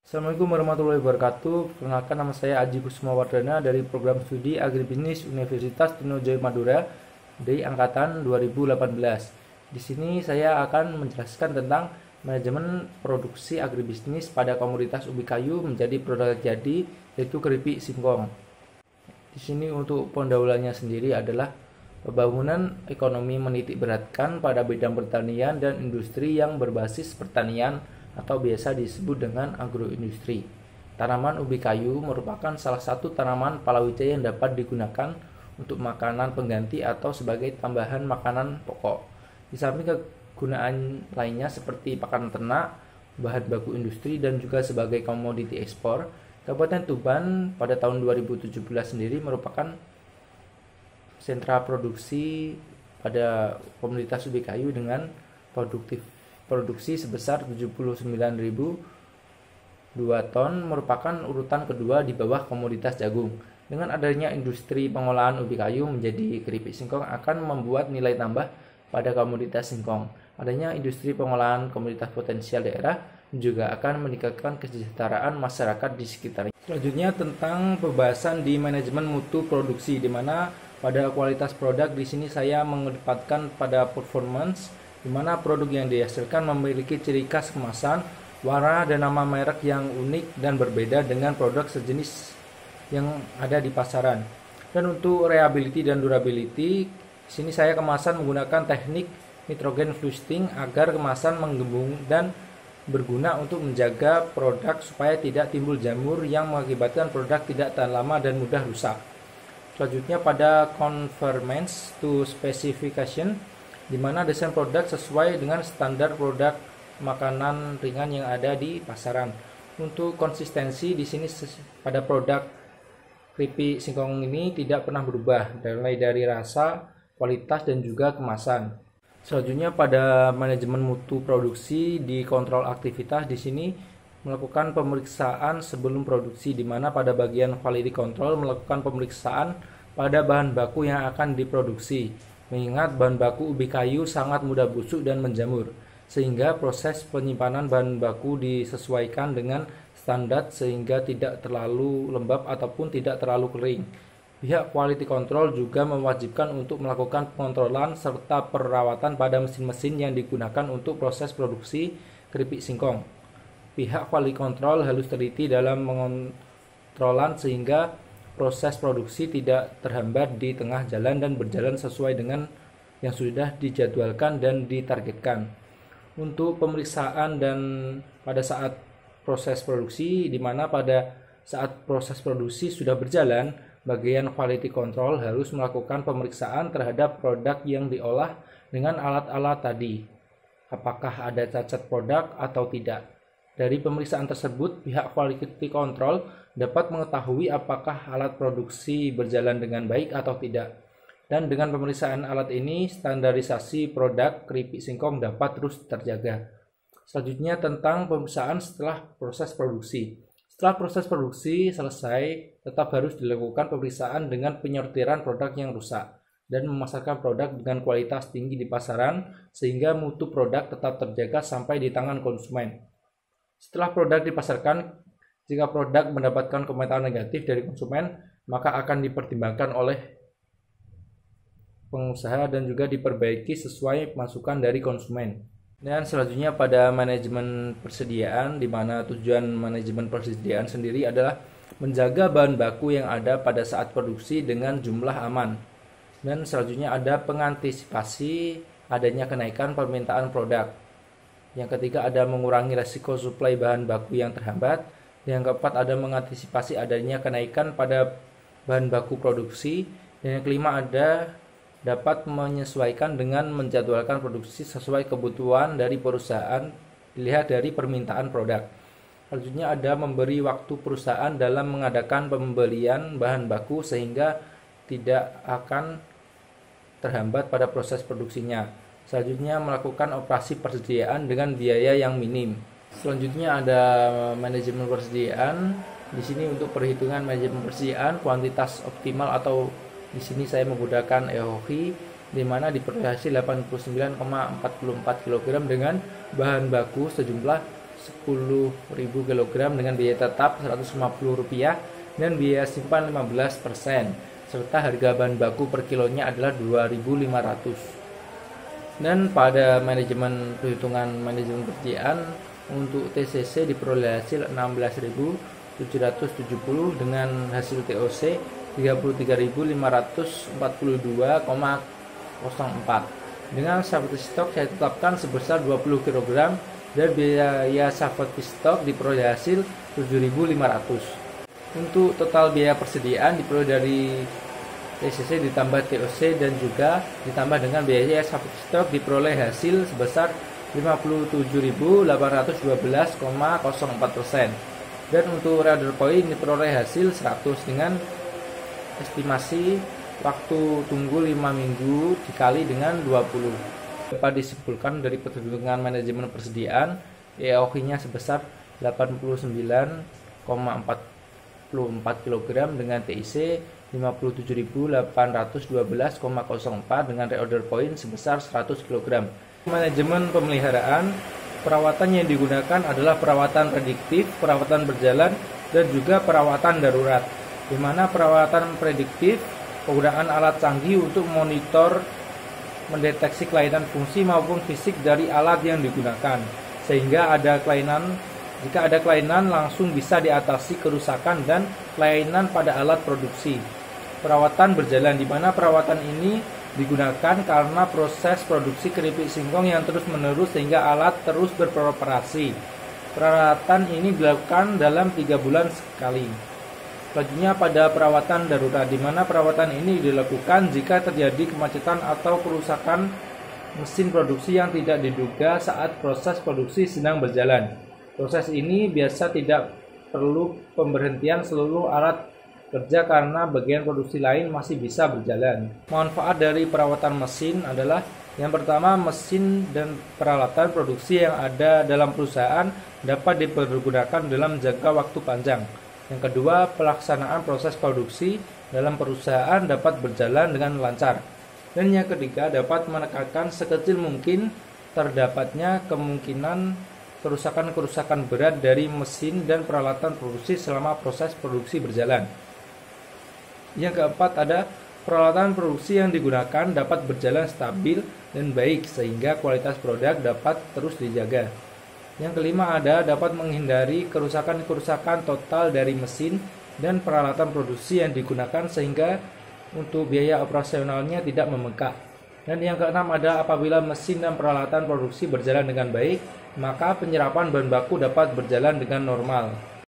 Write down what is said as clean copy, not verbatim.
Assalamualaikum warahmatullahi wabarakatuh. Perkenalkan, nama saya Aji Kusumawardana dari program studi Agribisnis Universitas Trunojoyo Madura dari angkatan 2018. Di sini saya akan menjelaskan tentang manajemen produksi agribisnis pada komoditas ubi kayu menjadi produk jadi, yaitu keripik singkong. Di sini untuk pendahuluannya sendiri adalah pembangunan ekonomi menitik beratkan pada bidang pertanian dan industri yang berbasis pertanian atau biasa disebut dengan agroindustri. Tanaman ubi kayu merupakan salah satu tanaman palawija yang dapat digunakan untuk makanan pengganti atau sebagai tambahan makanan pokok. Di samping kegunaan lainnya seperti pakan ternak, bahan baku industri, dan juga sebagai komoditi ekspor, Kabupaten Tuban pada tahun 2017 sendiri merupakan sentra produksi pada komoditas ubi kayu dengan produksi sebesar 79.002 ton, merupakan urutan kedua di bawah komoditas jagung. Dengan adanya industri pengolahan ubi kayu menjadi keripik singkong akan membuat nilai tambah pada komoditas singkong. Adanya industri pengolahan komoditas potensial daerah juga akan meningkatkan kesejahteraan masyarakat di sekitarnya. Selanjutnya tentang pembahasan di manajemen mutu produksi, di mana pada kualitas produk di sini saya mengedepankan pada performance, di mana produk yang dihasilkan memiliki ciri khas kemasan, warna, dan nama merek yang unik dan berbeda dengan produk sejenis yang ada di pasaran. Dan untuk reliability dan durability, di sini saya kemasan menggunakan teknik nitrogen flusting agar kemasan menggembung dan berguna untuk menjaga produk supaya tidak timbul jamur yang mengakibatkan produk tidak tahan lama dan mudah rusak. Selanjutnya pada conformance to specification, di mana desain produk sesuai dengan standar produk makanan ringan yang ada di pasaran. Untuk konsistensi di sini pada produk keripik singkong ini tidak pernah berubah, mulai dari rasa, kualitas, dan juga kemasan. Selanjutnya pada manajemen mutu produksi di kontrol aktivitas, di sini melakukan pemeriksaan sebelum produksi, di mana pada bagian quality control melakukan pemeriksaan pada bahan baku yang akan diproduksi. Mengingat bahan baku ubi kayu sangat mudah busuk dan menjamur, sehingga proses penyimpanan bahan baku disesuaikan dengan standar sehingga tidak terlalu lembab ataupun tidak terlalu kering. Pihak quality control juga mewajibkan untuk melakukan pengontrolan serta perawatan pada mesin-mesin yang digunakan untuk proses produksi keripik singkong. Pihak quality control harus teliti dalam mengontrolan sehingga proses produksi tidak terhambat di tengah jalan dan berjalan sesuai dengan yang sudah dijadwalkan dan ditargetkan. Untuk pemeriksaan dan pada saat proses produksi, di mana pada saat proses produksi sudah berjalan, bagian quality control harus melakukan pemeriksaan terhadap produk yang diolah dengan alat-alat tadi. Apakah ada cacat produk atau tidak? Dari pemeriksaan tersebut, pihak quality control dapat mengetahui apakah alat produksi berjalan dengan baik atau tidak. Dan dengan pemeriksaan alat ini, standarisasi produk keripik singkong dapat terus terjaga. Selanjutnya tentang pemeriksaan setelah proses produksi. Setelah proses produksi selesai, tetap harus dilakukan pemeriksaan dengan penyortiran produk yang rusak dan memasarkan produk dengan kualitas tinggi di pasaran sehingga mutu produk tetap terjaga sampai di tangan konsumen. Setelah produk dipasarkan, jika produk mendapatkan komentar negatif dari konsumen, maka akan dipertimbangkan oleh pengusaha dan juga diperbaiki sesuai masukan dari konsumen. Dan selanjutnya pada manajemen persediaan, di mana tujuan manajemen persediaan sendiri adalah menjaga bahan baku yang ada pada saat produksi dengan jumlah aman. Dan selanjutnya ada pengantisipasi adanya kenaikan permintaan produk. Yang ketiga ada mengurangi resiko suplai bahan baku yang terhambat. Yang keempat ada mengantisipasi adanya kenaikan pada bahan baku produksi. Dan yang kelima ada dapat menyesuaikan dengan menjadwalkan produksi sesuai kebutuhan dari perusahaan dilihat dari permintaan produk. Selanjutnya ada memberi waktu perusahaan dalam mengadakan pembelian bahan baku sehingga tidak akan terhambat pada proses produksinya. Selanjutnya melakukan operasi persediaan dengan biaya yang minim. Selanjutnya ada manajemen persediaan. Di sini untuk perhitungan manajemen persediaan, kuantitas optimal atau di sini saya menggunakan EOHI, di mana diproduksi 89,44 kg dengan bahan baku sejumlah 10.000 kg dengan biaya tetap Rp150 dan biaya simpan 15%, serta harga bahan baku per kilonya adalah 2.500. Dan pada manajemen perhitungan manajemen persediaan untuk TCC diperoleh hasil 16.770 dengan hasil TOC 33.542,04. Dengan safety stock saya tetapkan sebesar 20 kg dan biaya safety stock diperoleh hasil 7.500. Untuk total biaya persediaan diperoleh dari TCC ditambah TOC dan juga ditambah dengan biaya safety stock diperoleh hasil sebesar 57.812,04%. Dan untuk reorder point diperoleh hasil 100 dengan estimasi waktu tunggu 5 minggu dikali dengan 20. Dapat disimpulkan dari perhitungan manajemen persediaan EOQ-nya sebesar 89,4 kg dengan TIC 57.812,04 dengan reorder point sebesar 100 kg. Manajemen pemeliharaan, perawatan yang digunakan adalah perawatan prediktif, perawatan berjalan, dan juga perawatan darurat. Di mana perawatan prediktif, penggunaan alat canggih untuk monitor mendeteksi kelainan fungsi maupun fisik dari alat yang digunakan, sehingga jika ada kelainan langsung bisa diatasi kerusakan dan kelainan pada alat produksi. Perawatan berjalan, di mana perawatan ini digunakan karena proses produksi keripik singkong yang terus menerus sehingga alat terus beroperasi. Perawatan ini dilakukan dalam 3 bulan sekali. Selanjutnya pada perawatan darurat, di mana perawatan ini dilakukan jika terjadi kemacetan atau kerusakan mesin produksi yang tidak diduga saat proses produksi sedang berjalan. Proses ini biasa tidak perlu pemberhentian seluruh alat kerja karena bagian produksi lain masih bisa berjalan. Manfaat dari perawatan mesin adalah yang pertama, mesin dan peralatan produksi yang ada dalam perusahaan dapat dipergunakan dalam jangka waktu panjang. Yang kedua, pelaksanaan proses produksi dalam perusahaan dapat berjalan dengan lancar. Dan yang ketiga, dapat menekankan sekecil mungkin terdapatnya kemungkinan kerusakan-kerusakan berat dari mesin dan peralatan produksi selama proses produksi berjalan. Yang keempat, ada peralatan produksi yang digunakan dapat berjalan stabil dan baik sehingga kualitas produk dapat terus dijaga. Yang kelima, ada dapat menghindari kerusakan-kerusakan total dari mesin dan peralatan produksi yang digunakan sehingga untuk biaya operasionalnya tidak membengkak. Dan yang keenam, ada apabila mesin dan peralatan produksi berjalan dengan baik, maka penyerapan bahan baku dapat berjalan dengan normal.